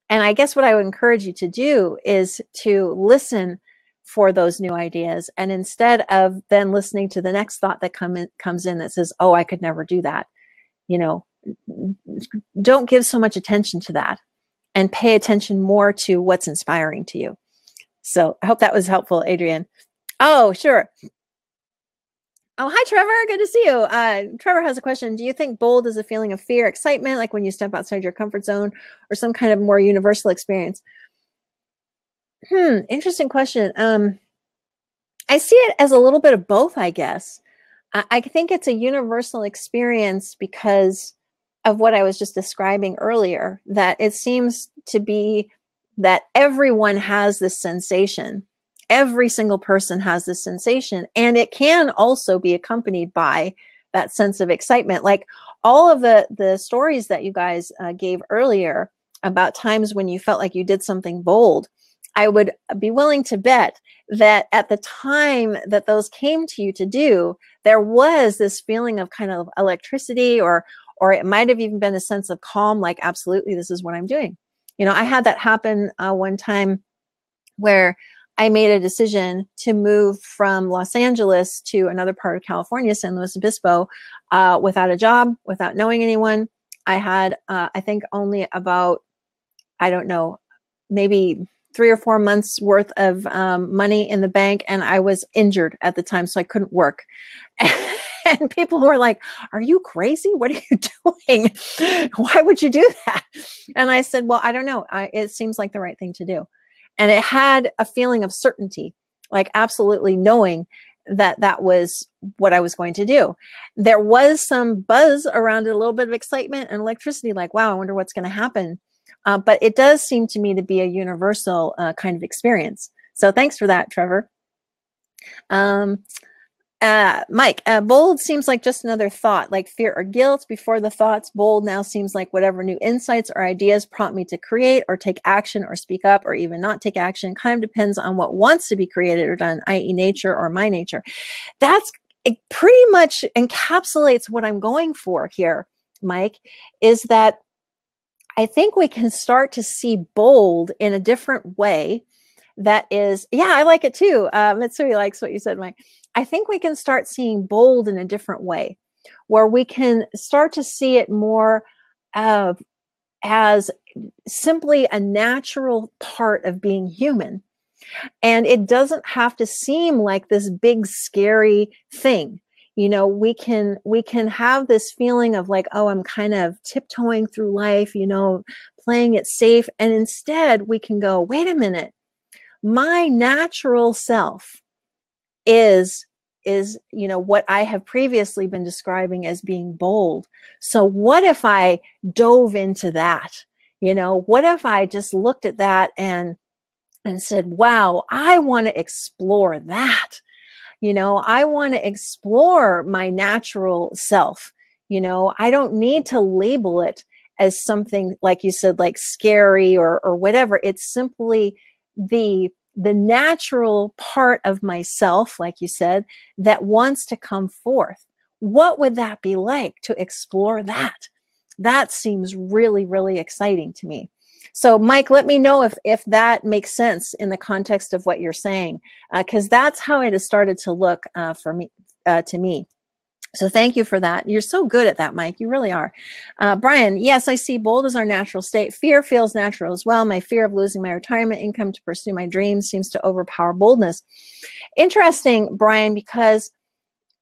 And I guess what I would encourage you to do is to listen for those new ideas. And instead of then listening to the next thought that comes in that says, oh, I could never do that, you know, don't give so much attention to that and pay attention more to what's inspiring to you. So I hope that was helpful, Adrienne. Oh, sure. Oh, hi, Trevor. Good to see you. Trevor has a question. Do you think bold is a feeling of fear, excitement, like when you step outside your comfort zone, or some kind of more universal experience? Interesting question. I see it as a little bit of both, I guess. I think it's a universal experience because of what I was just describing earlier, that it seems to be that everyone has this sensation. Every single person has this sensation, and it can also be accompanied by that sense of excitement. Like all of the stories that you guys gave earlier about times when you felt like you did something bold, I would be willing to bet that at the time that those came to you to do, there was this feeling of kind of electricity, or it might have even been a sense of calm, like, absolutely, this is what I'm doing. You know, I had that happen one time where I made a decision to move from Los Angeles to another part of California, San Luis Obispo, without a job, without knowing anyone. I had, I think, only about, I don't know, maybe 3 or 4 months worth of money in the bank, and I was injured at the time, so I couldn't work. And people were like, are you crazy? What are you doing? Why would you do that? And I said, well, I don't know. It seems like the right thing to do. And it had a feeling of certainty, like absolutely knowing that that was what I was going to do. There was some buzz around it, a little bit of excitement and electricity, like, wow, I wonder what's going to happen. But it does seem to me to be a universal kind of experience. So thanks for that, Trevor. Mike, bold seems like just another thought, like fear or guilt before the thoughts. Bold now seems like whatever new insights or ideas prompt me to create or take action or speak up or even not take action. Kind of depends on what wants to be created or done, i.e. nature or my nature. It pretty much encapsulates what I'm going for here, Mike, is that I think we can start to see bold in a different way. That is, yeah, I like it too. Mitsui likes what you said, Mike. I think we can start seeing bold in a different way, where we can start to see it more as simply a natural part of being human. And it doesn't have to seem like this big, scary thing. You know, we can have this feeling of like, oh, I'm kind of tiptoeing through life, you know, playing it safe. And instead we can go, wait a minute, my natural self is, you know, what I have previously been describing as being bold. So what if I dove into that? You know, what if I just looked at that and said, wow, I want to explore that. You know, I want to explore my natural self. You know, I don't need to label it as something, like you said, like scary or whatever. It's simply the natural part of myself, like you said, that wants to come forth. What would that be like to explore that? That seems really, really exciting to me. So Mike, let me know if that makes sense in the context of what you're saying, because that's how it has started to look for me, to me. So thank you for that. You're so good at that, Mike. You really are. Brian, yes, I see bold as our natural state. Fear feels natural as well. My fear of losing my retirement income to pursue my dreams seems to overpower boldness. Interesting, Brian, because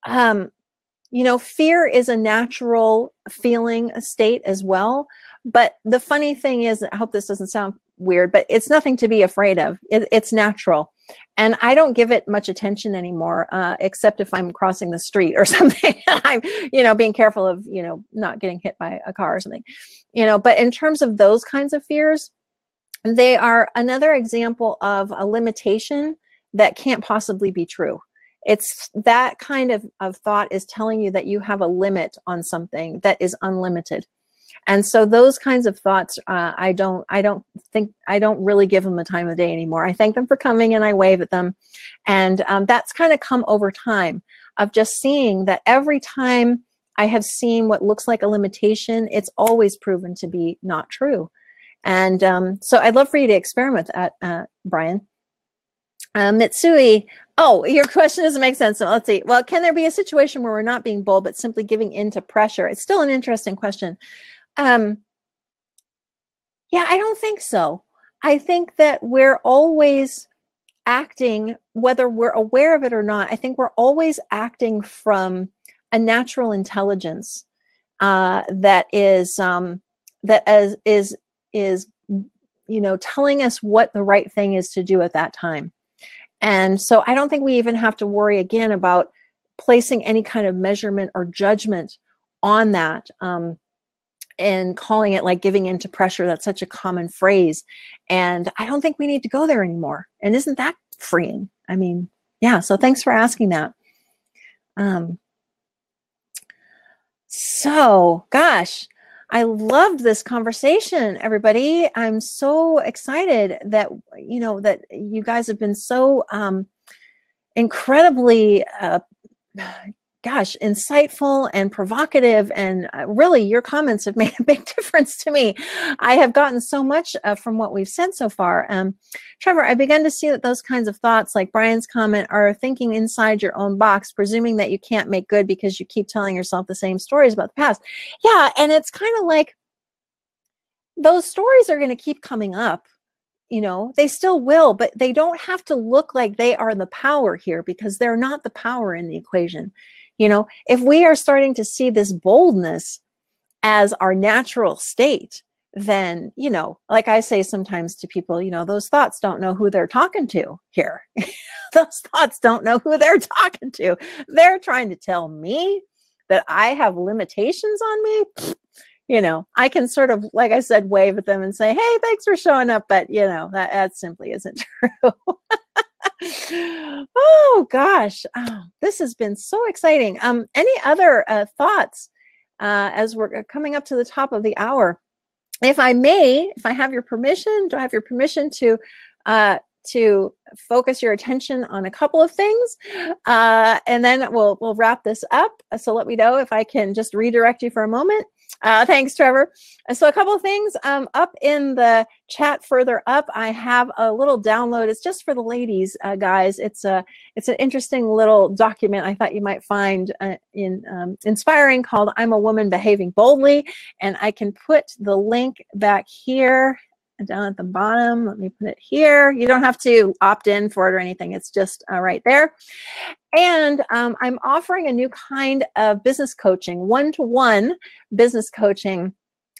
you know, fear is a natural feeling state as well. But the funny thing is, I hope this doesn't sound weird, but it's nothing to be afraid of. It's natural. And I don't give it much attention anymore, except if I'm crossing the street or something. I'm, being careful of, not getting hit by a car or something, but in terms of those kinds of fears, they are another example of a limitation that can't possibly be true. It's that kind of thought is telling you that you have a limit on something that is unlimited. And so those kinds of thoughts, I don't really give them the time of day anymore. I thank them for coming and I wave at them. And that's kind of come over time of just seeing that every time I have seen what looks like a limitation, it's always proven to be not true. And so I'd love for you to experiment with that, Brian. Mitsui, oh, your question doesn't make sense. So let's see. Well, can there be a situation where we're not being bold, but simply giving in to pressure? It's still an interesting question. Yeah, I don't think so. I think that we're always acting, whether we're aware of it or not, I think we're always acting from a natural intelligence that is telling us what the right thing is to do at that time. And so I don't think we even have to worry again about placing any kind of measurement or judgment on that. And calling it like giving into pressure. That's such a common phrase. And I don't think we need to go there anymore. And isn't that freeing? I mean, yeah, so thanks for asking that. So, gosh, I loved this conversation, everybody. I'm so excited that, that you guys have been so incredibly insightful and provocative, and really your comments have made a big difference to me. I have gotten so much from what we've said so far. Trevor, I began to see that those kinds of thoughts, like Brian's comment, are thinking inside your own box, presuming that you can't make good because you keep telling yourself the same stories about the past. Yeah, and it's kind of like those stories are going to keep coming up. They still will, but they don't have to look like they are the power here, because they're not the power in the equation. If we are starting to see this boldness as our natural state, then, like I say sometimes to people, those thoughts don't know who they're talking to here. Those thoughts don't know who they're talking to. They're trying to tell me that I have limitations on me. I can sort of, like I said, wave at them and say, hey, thanks for showing up. But, that simply isn't true. Oh, gosh. Oh, this has been so exciting. Any other thoughts as we're coming up to the top of the hour? If I may, if I have your permission, do I have your permission to focus your attention on a couple of things, and then we'll wrap this up. So let me know if I can just redirect you for a moment. Thanks, Trevor. So a couple of things up in the chat further up, I have a little download. It's just for the ladies, guys. It's an interesting little document I thought you might find inspiring, called "I'm a Woman Behaving Boldly," and I can put the link back here down at the bottom. Let me put it here. You don't have to opt in for it or anything. It's just right there. And I'm offering a new kind of business coaching, one-to-one business coaching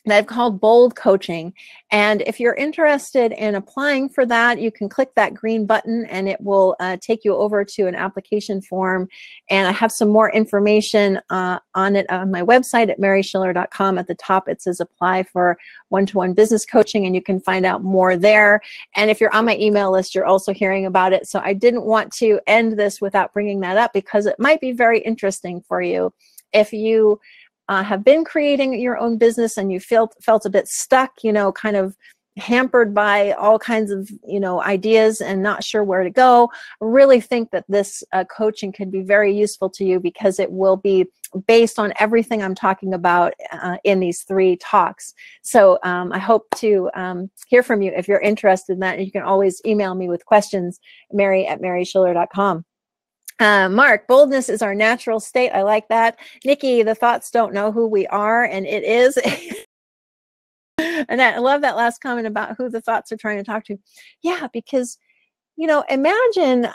that I've called Bold Coaching. And if you're interested in applying for that, you can click that green button and it will take you over to an application form. And I have some more information on it on my website at maryschiller.com. At the top, it says apply for one-to-one business coaching, and you can find out more there. And if you're on my email list, you're also hearing about it. So I didn't want to end this without bringing that up, because it might be very interesting for you if you have been creating your own business and you felt a bit stuck, kind of hampered by all kinds of, ideas and not sure where to go. Really think that this coaching can be very useful to you, because it will be based on everything I'm talking about in these 3 talks. So I hope to hear from you if you're interested in that. And you can always email me with questions, mary@maryschiller.com. Mark, boldness is our natural state. I like that. Nikki, the thoughts don't know who we are, and it is. And I love that last comment about who the thoughts are trying to talk to. Yeah, because, imagine,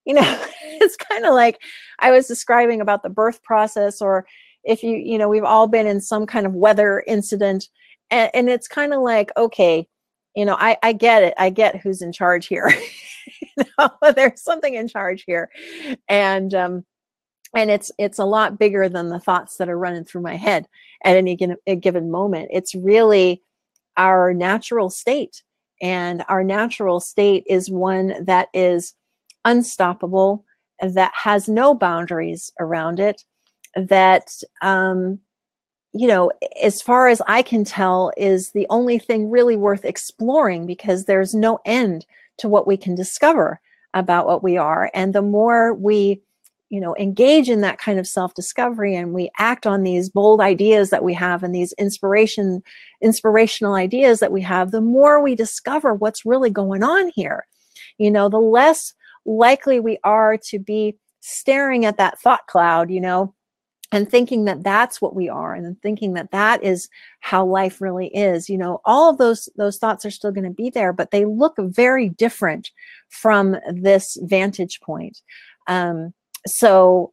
it's kind of like I was describing about the birth process, or if you know, we've all been in some kind of weather incident, and it's kind of like, okay, you know, I get it. I get who's in charge here. You know, there's something in charge here. And it's a lot bigger than the thoughts that are running through my head at any given moment. It's really our natural state. And our natural state is one that is unstoppable, that has no boundaries around it, that, you know, as far as I can tell, is the only thing really worth exploring, because there's no end to what we can discover about what we are. And the more we, you know, engage in that kind of self-discovery, and we act on these bold ideas that we have, and these inspirational ideas that we have, the more we discover what's really going on here. You know, the less likely we are to be staring at that thought cloud, you know, and thinking that that's what we are, and then thinking that that is how life really is. You know, all of those thoughts are still going to be there, but they look very different from this vantage point. So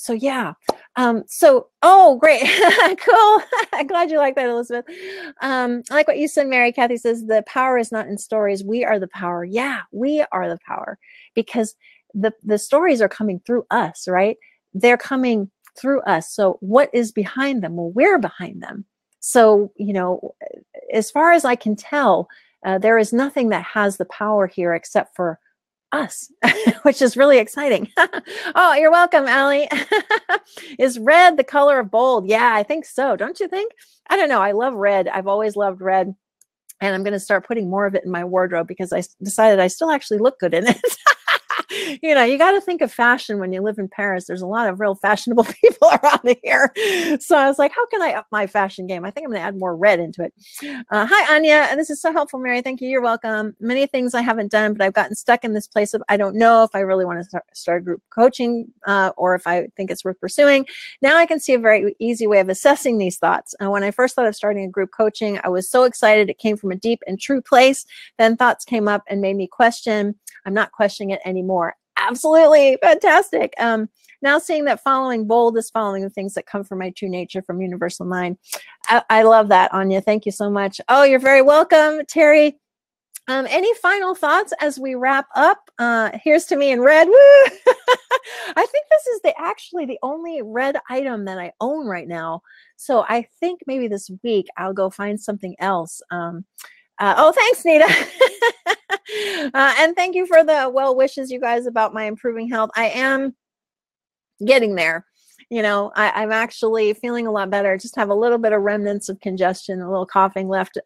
yeah. Oh, great. Cool. I'm glad you like that, Elizabeth. I like what you said, Mary. Kathy says, the power is not in stories. We are the power. Yeah, we are the power, because the stories are coming through us, right? They're coming through us. So what is behind them? Well, we're behind them. So, you know, as far as I can tell, there is nothing that has the power here except for us, which is really exciting. Oh, you're welcome, Allie. Is red the color of bold? Yeah, I think so. Don't you think? I don't know. I love red. I've always loved red. And I'm going to start putting more of it in my wardrobe, because I decided I still actually look good in it. You know, you got to think of fashion when you live in Paris. There's a lot of real fashionable people around here. So I was like, how can I up my fashion game? I think I'm going to add more red into it. Hi, Anya. This is so helpful, Mary. Thank you. You're welcome. Many things I haven't done, but I've gotten stuck in this place of, I don't know if I really want to start group coaching, or if I think it's worth pursuing. Now I can see a very easy way of assessing these thoughts. And when I first thought of starting a group coaching, I was so excited. It came from a deep and true place. Then thoughts came up and made me question. I'm not questioning it anymore. Absolutely fantastic. Now seeing that following bold is following the things that come from my true nature, from universal mind. I love that, Anya. Thank you so much. Oh, you're very welcome, Terry. Any final thoughts as we wrap up? Here's to me in red. Woo! I think this is actually the only red item that I own right now. So I think maybe this week I'll go find something else. Oh, thanks, Nita. And thank you for the well wishes, you guys, about my improving health. I am getting there. You know, I'm actually feeling a lot better. Just have a little bit of remnants of congestion, a little coughing left,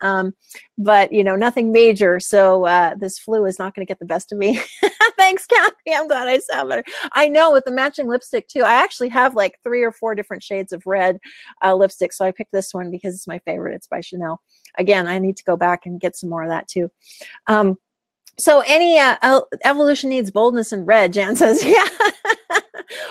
but, you know, nothing major. So this flu is not going to get the best of me. Thanks, Kathy. I'm glad I sound better. I know, with the matching lipstick too. I actually have like 3 or 4 different shades of red lipstick. So I picked this one because it's my favorite. It's by Chanel. Again, I need to go back and get some more of that too. So any evolution needs boldness in red, Jan says. Yeah.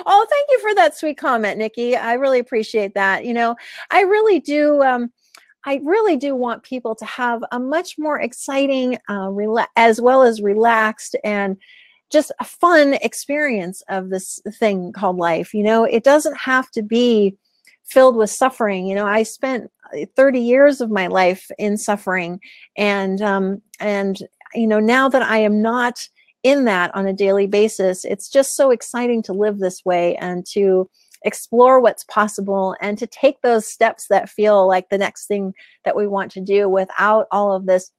Oh, thank you for that sweet comment, Nikki. I really appreciate that. You know, I really do want people to have a much more exciting, as well as relaxed and just a fun experience of this thing called life. You know, it doesn't have to be filled with suffering. You know, I spent 30 years of my life in suffering, and you know, now that I am not in that on a daily basis, it's just so exciting to live this way and to explore what's possible and to take those steps that feel like the next thing that we want to do without all of this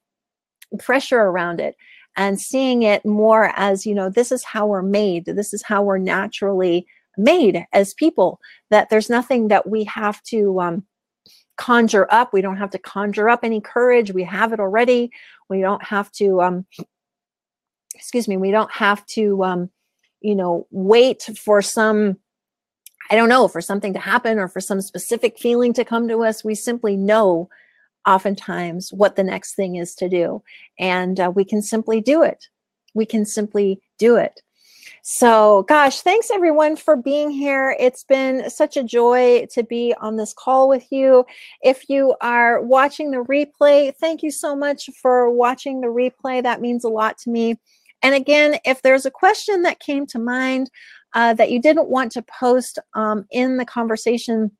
pressure around it, and seeing it more as, you know, this is how we're made. This is how we're naturally made as people, that there's nothing that we have to conjure up. We don't have to conjure up any courage. We have it already. We don't have to, we don't have to, you know, wait for some, I don't know, for something to happen or for some specific feeling to come to us. We simply know oftentimes what the next thing is to do. And we can simply do it. We can simply do it. So, gosh, thanks everyone for being here. It's been such a joy to be on this call with you. If you are watching the replay, thank you so much for watching the replay. That means a lot to me. And again, if there's a question that came to mind that you didn't want to post in the conversation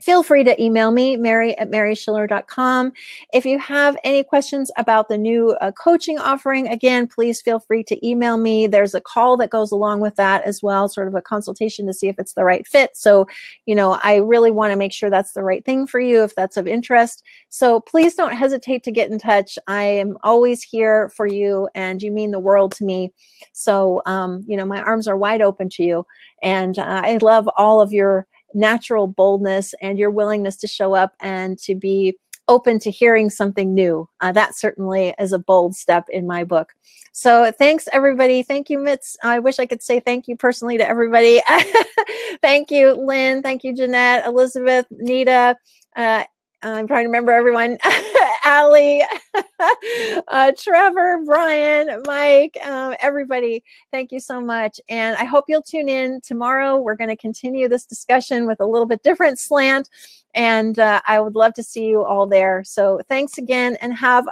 feel free to email me, mary@maryschiller.com. If you have any questions about the new coaching offering, again, please feel free to email me. There's a call that goes along with that as well, sort of a consultation to see if it's the right fit. So, you know, I really want to make sure that's the right thing for you if that's of interest. So please don't hesitate to get in touch. I am always here for you, and you mean the world to me. So, you know, my arms are wide open to you, and I love all of your natural boldness and your willingness to show up and to be open to hearing something new. That certainly is a bold step in my book. So thanks, everybody. Thank you, Mitz. I wish I could say thank you personally to everybody. Thank you, Lynn. Thank you, Jeanette, Elizabeth, Nita. I'm trying to remember everyone. Allie, Trevor, Brian, Mike, everybody, thank you so much. And I hope you'll tune in tomorrow. We're going to continue this discussion with a little bit different slant. And I would love to see you all there. So thanks again, and have,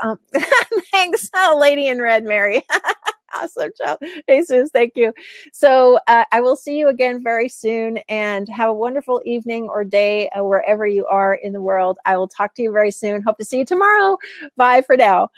thanks, Lady in Red, Mary. Awesome job. Jesus, thank you. So I will see you again very soon, and have a wonderful evening or day wherever you are in the world. I will talk to you very soon. Hope to see you tomorrow. Bye for now.